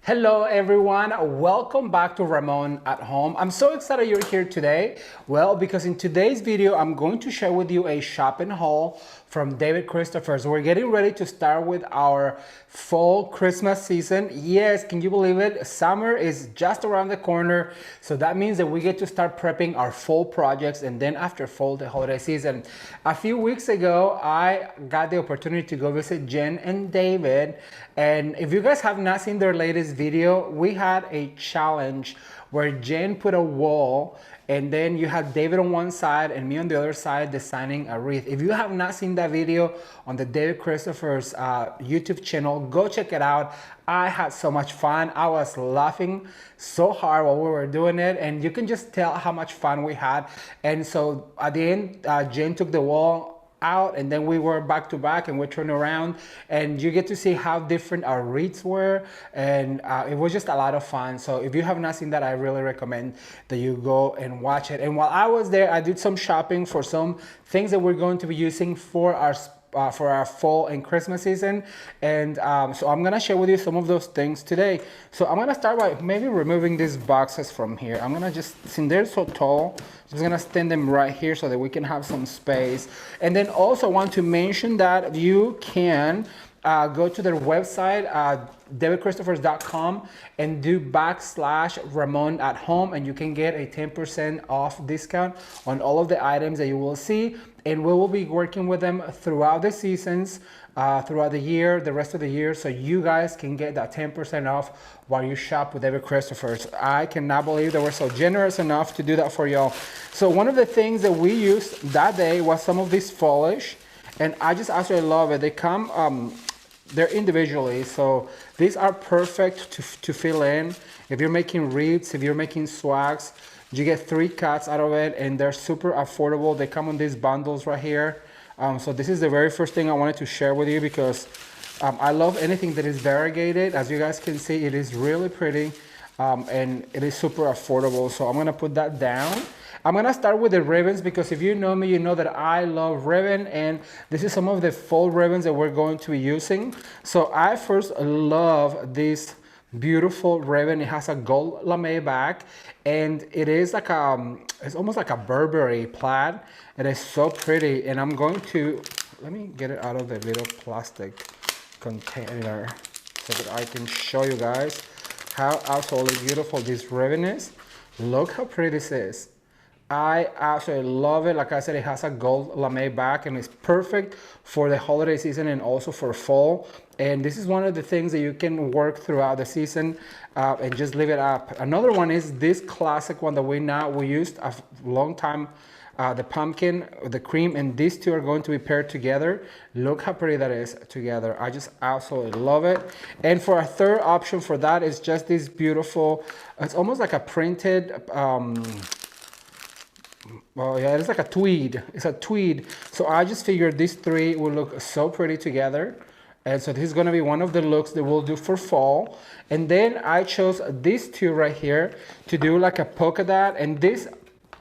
Hello everyone, welcome back to Ramon at Home. I'm so excited you're here today. Well, because in today's video, I'm going to share with you a shopping haul from David Christopher's. We're getting ready to start with our fall Christmas season. Yes, can you believe it? Summer is just around the corner. So that means that we get to start prepping our fall projects, and then after fall, the holiday season. A few weeks ago, I got the opportunity to go visit Jen and David. And if you guys have not seen their latest video, we had a challenge where Jen put a wall and then you had David on one side and me on the other side designing a wreath. If you have not seen that video on the David Christopher's YouTube channel, go check it out. I had so much fun. I was laughing so hard while we were doing it, and you can just tell how much fun we had. And so at the end, Jen took the wall out and then we were back to back and we turned around and you get to see how different our wreaths were, and it was just a lot of fun. So if you have not seen that, I really recommend that you go and watch it. And while I was there, I did some shopping for some things that we're going to be using for our fall and Christmas season, and so I'm gonna share with you some of those things today. So I'm gonna start by maybe removing these boxes from here. I'm gonna just, since they're so tall, just gonna stand them right here so that we can have some space. And then also want to mention that you can go to their website, davidchristophers.com, and do /Ramon at Home, and you can get a 10% off discount on all of the items that you will see. And we will be working with them throughout the seasons, throughout the year, the rest of the year, so you guys can get that 10% off while you shop with David Christopher's. I cannot believe that we're so generous enough to do that for y'all. So one of the things that we used that day was some of this foliage, and I just absolutely love it. They come, they're individually, so these are perfect to fill in. If you're making wreaths, if you're making swags, you get 3 cuts out of it, and they're super affordable. They come in these bundles right here. So this is the very first thing I wanted to share with you because I love anything that is variegated. As you guys can see, it is really pretty, and it is super affordable. So I'm gonna put that down. I'm gonna start with the ribbons because if you know me, you know that I love ribbon, and this is some of the fall ribbons that we're going to be using. So I first love this beautiful ribbon. It has a gold lame back, and it is like it's almost like a Burberry plaid. It is so pretty, and I'm going to, let me get it out of the little plastic container so that I can show you guys how absolutely beautiful this ribbon is. Look how pretty this is. I absolutely love it. Like I said, it has a gold lame back, and it's perfect for the holiday season and also for fall. And this is one of the things that you can work throughout the season and just leave it up. Another one is this classic one that we used a long time, the pumpkin, the cream, and these two are going to be paired together. Look how pretty that is together. I just absolutely love it. And for a third option for that is just this beautiful, it's almost like a printed, well, yeah, it's like a tweed. It's a tweed. So I just figured these 3 will look so pretty together. And so this is going to be one of the looks that we'll do for fall. And then I chose these 2 right here to do like a polka dot. And this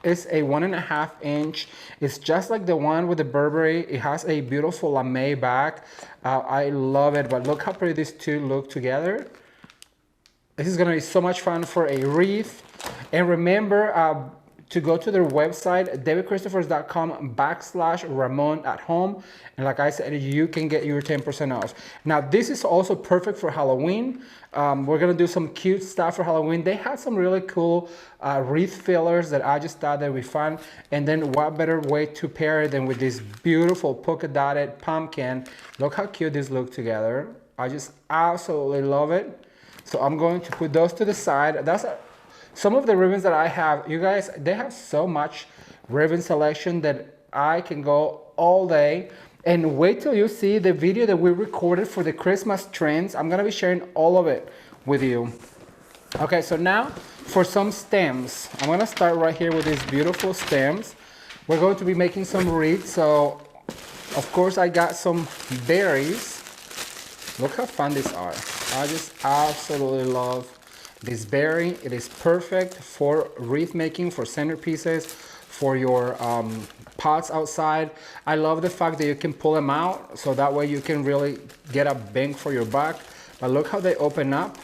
is a 1.5 inch. It's just like the one with the Burberry. It has a beautiful lame back. I love it. But look how pretty these 2 look together. This is going to be so much fun for a wreath. And remember, to go to their website, davidchristophers.com /Ramon at Home. And like I said, you can get your 10% off. Now, this is also perfect for Halloween. We're gonna do some cute stuff for Halloween. They had some really cool wreath fillers that I just thought that would be fun. And then what better way to pair it than with this beautiful polka dotted pumpkin. Look how cute these look together. I just absolutely love it. So I'm going to put those to the side. Some of the ribbons that I have, you guys, they have so much ribbon selection that I can go all day. And wait till you see the video that we recorded for the Christmas trends. I'm gonna be sharing all of it with you. Okay, so now for some stems. I'm gonna start right here with these beautiful stems. We're going to be making some wreaths. So of course I got some berries. Look how fun these are. I just absolutely love this berry. It is perfect for wreath making, for centerpieces, for your pots outside. I love the fact that you can pull them out, so that way you can really get a bang for your buck. But look how they open up.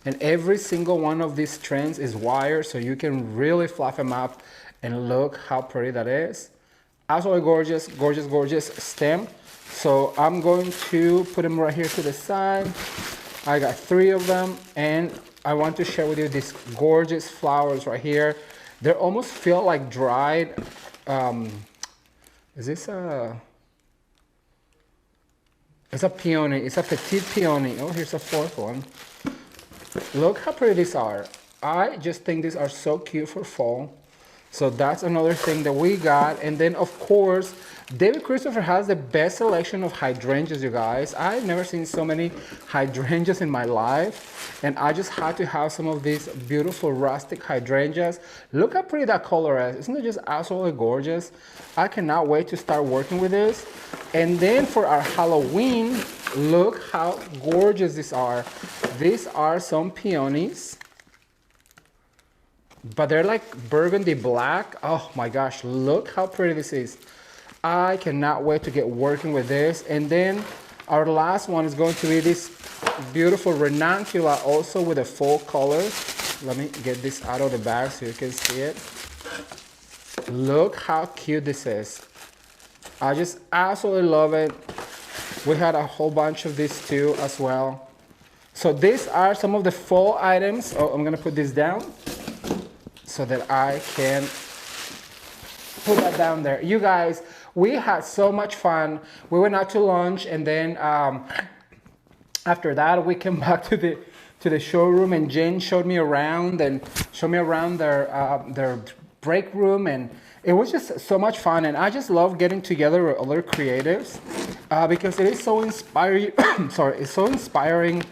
And every single one of these strands is wire, so you can really fluff them up. And look how pretty that is. Absolutely gorgeous, gorgeous, gorgeous stem. So I'm going to put them right here to the side. I got 3 of them, and I want to share with you these gorgeous flowers right here. They almost feel like dried. Is this a... It's a peony. It's a petite peony. Oh, here's a 4th one. Look how pretty these are. I just think these are so cute for fall. So that's another thing that we got. And then, of course, David Christopher has the best selection of hydrangeas, you guys. I've never seen so many hydrangeas in my life. And I just had to have some of these beautiful rustic hydrangeas. Look how pretty that color is. Isn't it just absolutely gorgeous? I cannot wait to start working with this. And then for our Halloween, look how gorgeous these are. These are some peonies, but they're like burgundy black. Oh my gosh, look how pretty this is. I cannot wait to get working with this. And then our last one is going to be this beautiful ranuncula, also with a full color. Let me get this out of the bag so you can see it. Look how cute this is. I just absolutely love it. We had a whole bunch of these too as well. So these are some of the fall items. Oh, I'm gonna put this down so that I can put that down there. You guys, we had so much fun. We went out to lunch, and then after that we came back to the showroom, and Jen showed me around their break room, and it was just so much fun. And I just love getting together with other creatives because it is so inspiring. Sorry, it's so inspiring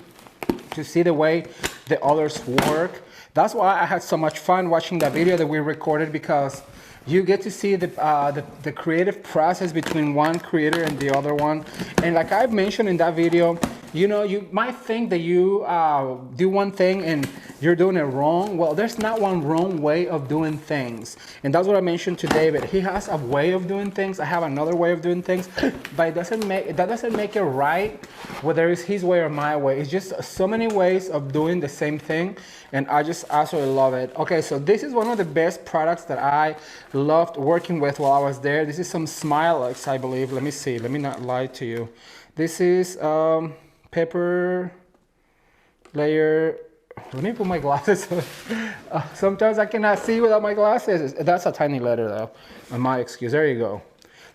to see the way the others work. That's why I had so much fun watching that video that we recorded, because you get to see the creative process between one creator and the other one. And like I've mentioned in that video, you know, you might think that you do one thing and you're doing it wrong. Well, there's not one wrong way of doing things. And that's what I mentioned to David. He has a way of doing things. I have another way of doing things. But that doesn't make it right, whether it's his way or my way. It's just so many ways of doing the same thing. And I just absolutely love it. Okay, so this is one of the best products that I loved working with while I was there. This is some Smilex, I believe. Let me see. Let me not lie to you. This is pepper layer. Let me put my glasses on. Sometimes I cannot see without my glasses. That's a tiny letter though. My excuse. There you go.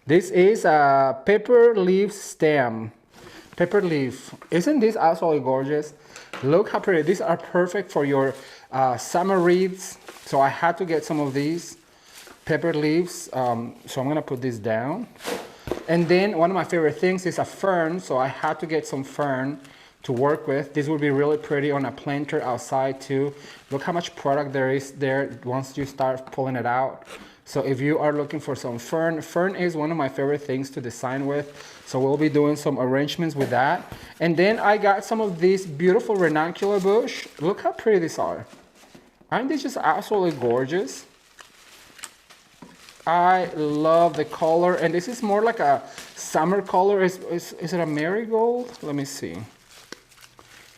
This is a pepper leaf stem. Pepper leaf. Isn't this absolutely gorgeous? Look how pretty. These are perfect for your summer wreaths. So I had to get some of these pepper leaves. So I'm gonna put this down. And then one of my favorite things is a fern. So I had to get some fern to work with. This would be really pretty on a planter outside too. Look how much product there is there once you start pulling it out. So if you are looking for some fern, fern is one of my favorite things to design with. So we'll be doing some arrangements with that. And then I got some of these beautiful ranunculus bush. Look how pretty these are. Aren't these just absolutely gorgeous? I love the color, and this is more like a summer color. Is it a marigold? Let me see.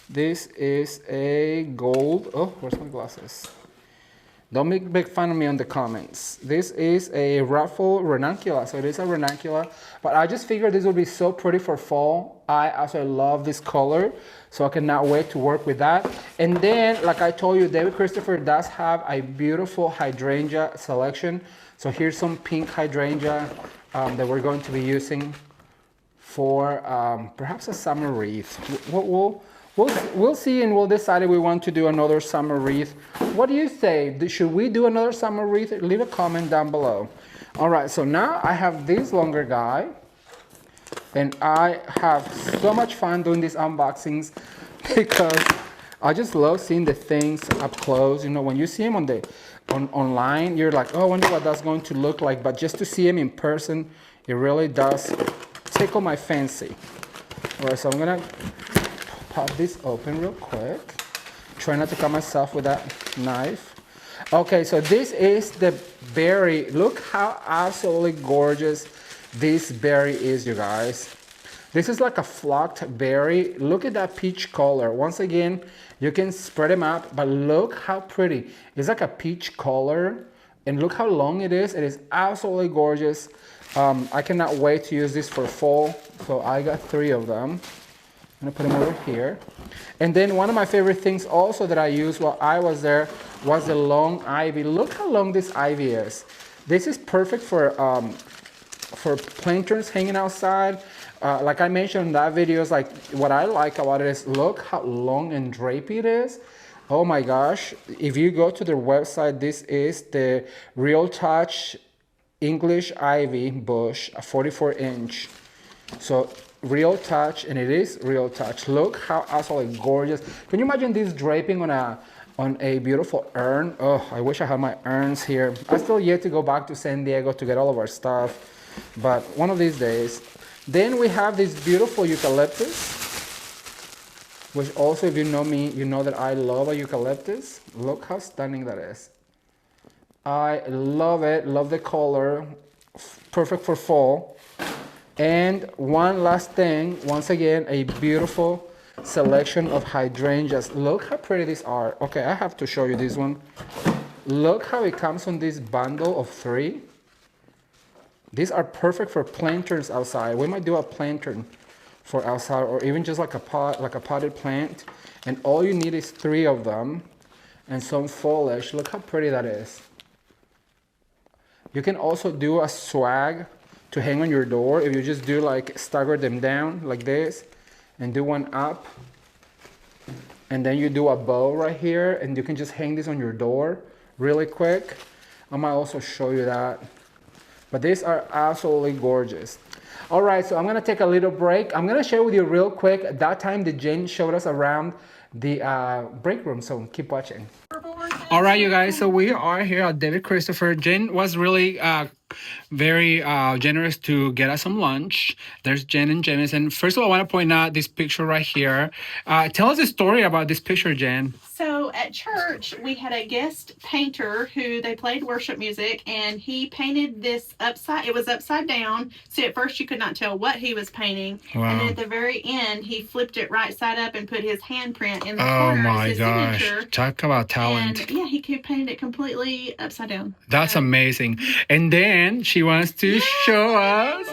This is a gold. Oh, where's my glasses? Don't make fun of me on the comments. This is a ruffle ranuncula. So it is a ranuncula, but I just figured this would be so pretty for fall. I also love this color, so I cannot wait to work with that. And then, like I told you, David Christopher does have a beautiful hydrangea selection. So here's some pink hydrangea that we're going to be using for perhaps a summer wreath. We'll see, and we'll decide if we want to do another summer wreath. What do you say? Should we do another summer wreath? Leave a comment down below. All right, so now I have this longer guy, and I have so much fun doing these unboxings because I just love seeing the things up close. You know, when you see them online, you're like, oh, I wonder what that's going to look like. But just to see them in person, it really does tickle my fancy. All right, so I'm gonna pop this open real quick. Try not to cut myself with that knife. Okay, so this is the berry. Look how absolutely gorgeous this berry is, you guys. This is like a flocked berry. Look at that peach color. Once again, you can spread them out, but look how pretty. It's like a peach color, and look how long it is. It is absolutely gorgeous. I cannot wait to use this for fall. So I got 3 of them. I'm gonna put them over here. And then one of my favorite things also that I used while I was there was the long ivy. Look how long this ivy is. This is perfect for planters hanging outside. Like I mentioned in that video, is like what I like about it is look how long and drapey it is. Oh my gosh. If you go to their website, this is the Real Touch English Ivy Bush, a 44-inch. So Real Touch, and it is Real Touch. Look how absolutely gorgeous. Can you imagine this draping on a beautiful urn? Oh, I wish I had my urns here. I still yet to go back to San Diego to get all of our stuff, but one of these days. Then we have this beautiful eucalyptus, which also, if you know me, you know that I love a eucalyptus. Look how stunning that is. I love it, love the color, perfect for fall. And one last thing, once again, a beautiful selection of hydrangeas. Look how pretty these are. Okay, I have to show you this one. Look how it comes on this bundle of 3. These are perfect for planters outside. We might do a planter for outside, or even just like a pot, like a potted plant. And all you need is 3 of them and some foliage. Look how pretty that is. You can also do a swag to hang on your door. If you just do like stagger them down like this and do one up, and then you do a bow right here, and you can just hang this on your door really quick. I might also show you that. But these are absolutely gorgeous. All right, so I'm gonna take a little break. I'm gonna share with you real quick that time that Jen showed us around the break room, so keep watching. All right, you guys, so we are here at David Christopher. Jen was really very generous to get us some lunch. There's Jen and Janice. And first of all, I want to point out this picture right here. Tell us a story about this picture, Jen. So at church, we had a guest painter who they played worship music, and he painted this it was upside down. So at first you could not tell what he was painting. Wow. And then at the very end, he flipped it right side up and put his handprint in the corner as his signature. Talk about talent. And yeah, he painted it completely upside down. That's amazing. And then she wants to show us.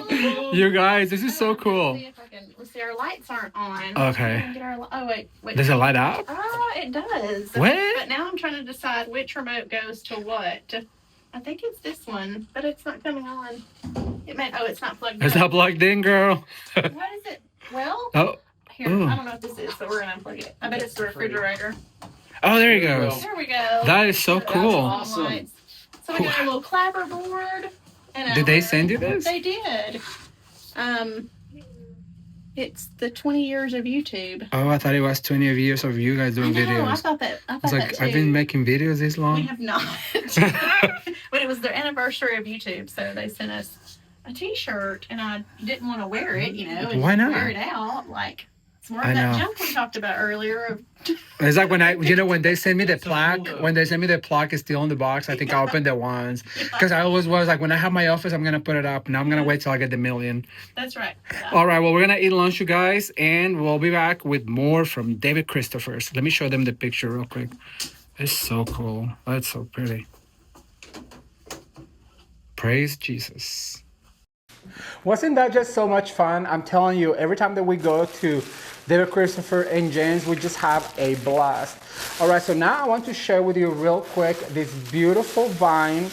You guys, this is so cool. Let's see, our lights aren't on. Okay. Oh, wait. Does it light up? It does. What? But now I'm trying to decide which remote goes to what. I think it's this one, but it's not coming on. It's not plugged in. It's not plugged in, girl. What is it? Well, here, I don't know what this is, so we're going to unplug it. I bet it's the refrigerator. Oh, there he goes. There we go. That is so cool. Awesome. So we got a little clapper board. Did they send you this? They did. It's the 20 years of YouTube. Oh, I thought it was 20 years of you guys doing videos. I thought that too. I've been making videos this long. We have not. But it was their anniversary of YouTube, so they sent us a t-shirt, and I didn't want to wear it, and why not? Wear it out, like it's more of that junk we talked about earlier. It's like when when they send me the plaque, it's still in the box. I think I opened it once because I always was like, when I have my office, I'm gonna put it up. Now I'm gonna wait till I get the million. That's right. Yeah. All right, well, we're gonna eat lunch, you guys, and we'll be back with more from David Christopher's. Let me show them the picture real quick. It's so cool. That's so pretty. Praise Jesus. Wasn't that just so much fun? I'm telling you, every time that we go to David Christopher and James, we just have a blast. All right, so now I want to share with you real quick this beautiful vine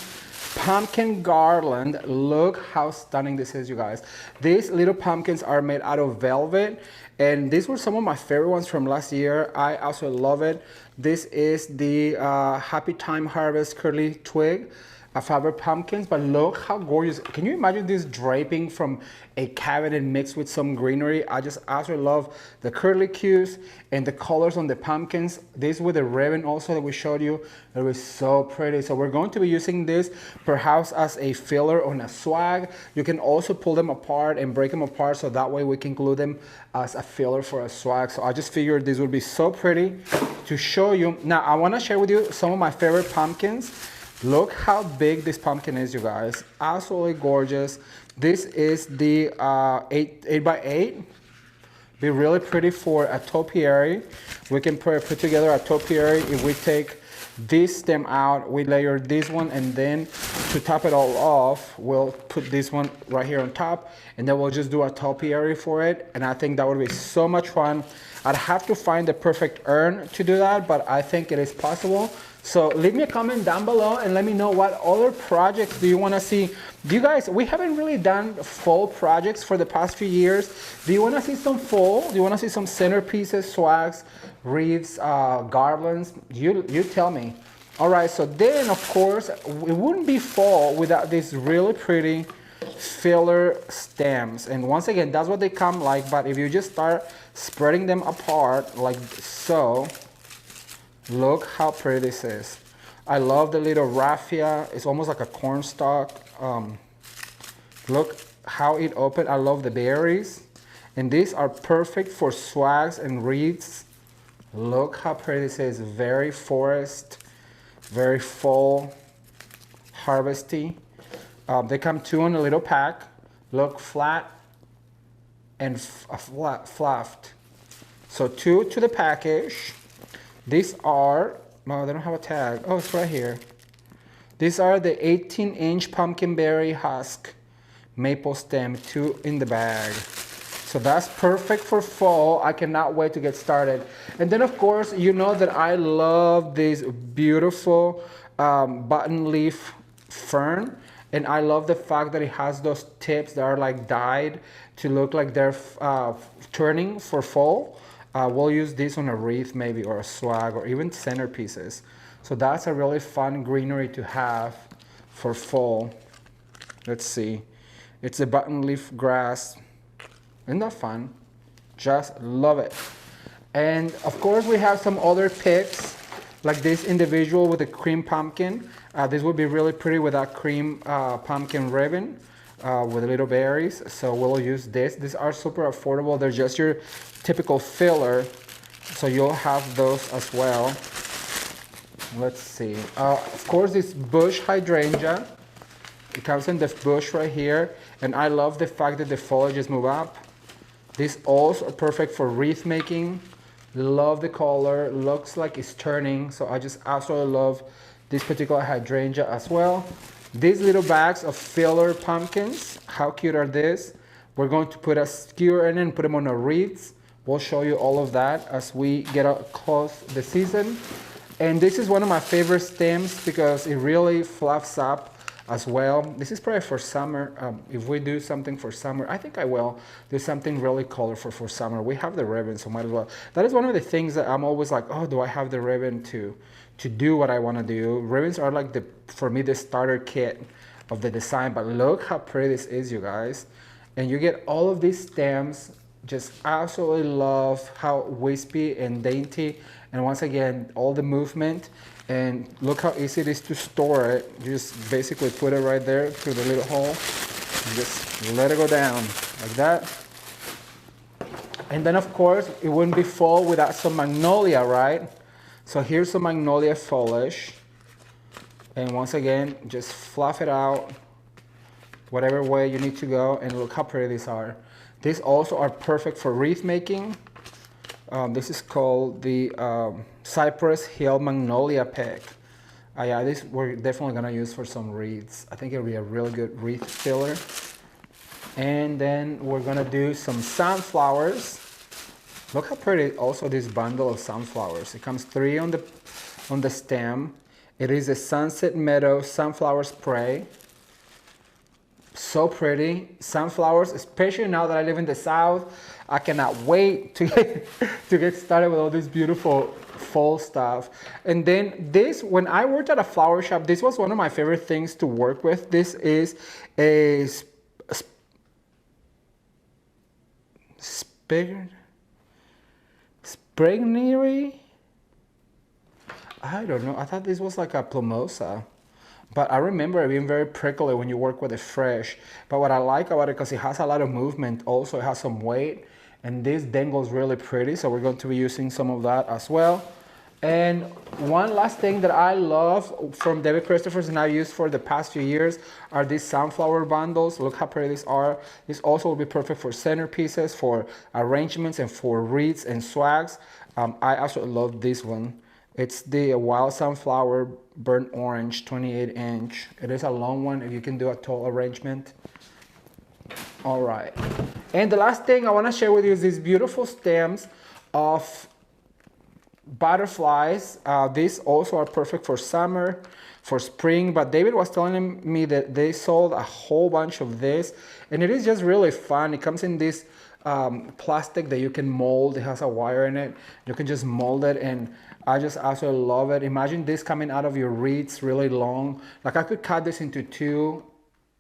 pumpkin garland. Look how stunning this is, you guys. These little pumpkins are made out of velvet, and these were some of my favorite ones from last year. I also love it. This is the Happy Time Harvest curly twig. Fabric pumpkins, but look how gorgeous. Can you imagine this draping from a cabinet mixed with some greenery? I just absolutely love the curly cues and the colors on the pumpkins. This with the ribbon also that we showed you, it was so pretty. So we're going to be using this perhaps as a filler on a swag. You can also pull them apart and break them apart, so that way we can glue them as a filler for a swag. So I just figured this would be so pretty to show you. Now I want to share with you some of my favorite pumpkins. Look how big this pumpkin is, you guys. Absolutely gorgeous. This is the 8 by 8. Be really pretty for a topiary. We can put together a topiary if we take this stem out, we layer this one, and then to top it all off, we'll put this one right here on top, and then we'll just do a topiary for it. And I think that would be so much fun. I'd have to find the perfect urn to do that, but I think it is possible. So leave me a comment down below and let me know what other projects do you want to see. Do you guys, we haven't really done fall projects for the past few years. Do you want to see some fall? Do you want to see some centerpieces, swags, wreaths, garlands? You tell me. All right, so then of course, it wouldn't be fall without these really pretty filler stems. And once again, that's what they come like, but if you just start spreading them apart like so, look how pretty this is. I love the little raffia. It's almost like a cornstalk. Look how it opened. I love the berries. And these are perfect for swags and wreaths. Look how pretty this is. Very forest, very fall, harvesty. They come 2 in a little pack. Look, flat and fluffed. So 2 to the package. These are, no, they don't have a tag. Oh, it's right here. These are the 18-inch pumpkin berry husk maple stem, 2 in the bag. So that's perfect for fall. I cannot wait to get started. And then of course, you know that I love this beautiful button leaf fern. And I love the fact that it has those tips that are like dyed to look like they're turning for fall. We'll use this on a wreath maybe, or a swag, or even centerpieces. So that's a really fun greenery to have for fall. Let's see. It's a button leaf grass. Isn't that fun? Just love it. And of course we have some other picks, like this individual with a cream pumpkin. This would be really pretty with that cream pumpkin ribbon with little berries. So we'll use this. These are super affordable. They're just your typical filler. So you'll have those as well. Let's see. Of course, this bush hydrangea. It comes in the bush right here. And I love the fact that the foliages move up. These also are perfect for wreath making. Love the color. Looks like it's turning. So I just absolutely love this particular hydrangea as well. These little bags of filler pumpkins. How cute are these? We're going to put a skewer in and put them on our wreaths. We'll show you all of that as we get close the season. And this is one of my favorite stems because it really fluffs up as well. This is probably for summer. If we do something for summer, I think I will do something really colorful for summer. We have the ribbon, so might as well. That is one of the things that I'm always like, oh, do I have the ribbon to do what I want to do? Ribbons are like for me, the starter kit of the design. But look how pretty this is, you guys. And you get all of these stems. Just absolutely love how wispy and dainty. And once again, all the movement. And look how easy it is to store it. You just basically put it right there through the little hole. And just let it go down like that. And then of course, it wouldn't be fall without some magnolia, right? So here's some magnolia foliage. And once again, just fluff it out whatever way you need to go. And look how pretty these are. These also are perfect for wreath making. This is called the Cypress Hill Magnolia Pick. Yeah, this we're definitely gonna use for some wreaths. I think it'll be a really good wreath filler. And then we're gonna do some sunflowers. Look how pretty also this bundle of sunflowers. It comes 3 on the stem. It is a Sunset Meadow sunflower spray. So pretty. Sunflowers, especially now that I live in the South. I cannot wait to get started with all this beautiful fall stuff. And then this, when I worked at a flower shop, this was one of my favorite things to work with. This is a greenery. I don't know. I thought this was like a plumosa. But I remember it being very prickly when you work with it fresh. But what I like about it, because it has a lot of movement, also it has some weight. And this dangles really pretty, so we're going to be using some of that as well. And one last thing that I love from David Christopher's and I used for the past few years are these sunflower bundles. Look how pretty these are. These also will be perfect for centerpieces, for arrangements, and for wreaths and swags. I also love this one. It's the wild sunflower burnt orange 28-inch. It is a long one if you can do a tall arrangement. All right. And the last thing I want to share with you is these beautiful stems of butterflies. These also are perfect for summer, for spring, but David was telling me that they sold a whole bunch of this, and it is just really fun. It comes in this plastic that you can mold. It has a wire in it. You can just mold it, and I just absolutely love it. Imagine this coming out of your wreaths really long. Like I could cut this into two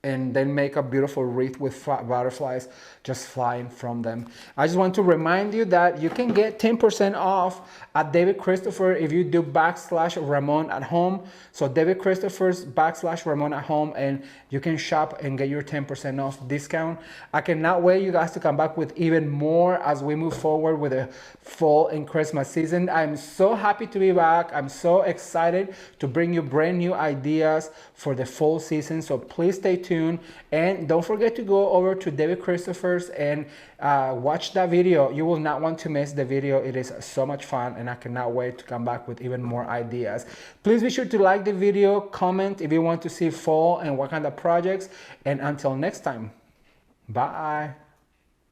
and then make a beautiful wreath with butterflies just flying from them. I just want to remind you that you can get 10% off at David Christopher if you do /Ramon at home. So David Christopher's /Ramon at home, and you can shop and get your 10% off discount. I cannot wait you guys to come back with even more as we move forward with the fall and Christmas season. I'm so happy to be back. I'm so excited to bring you brand new ideas for the fall season. So please stay tuned, and don't forget to go over to David Christopher's and watch that video. You will not want to miss the video. It is so much fun, and I cannot wait to come back with even more ideas. Please be sure to like the video, comment if you want to see fall and what kind of projects, and until next time, bye.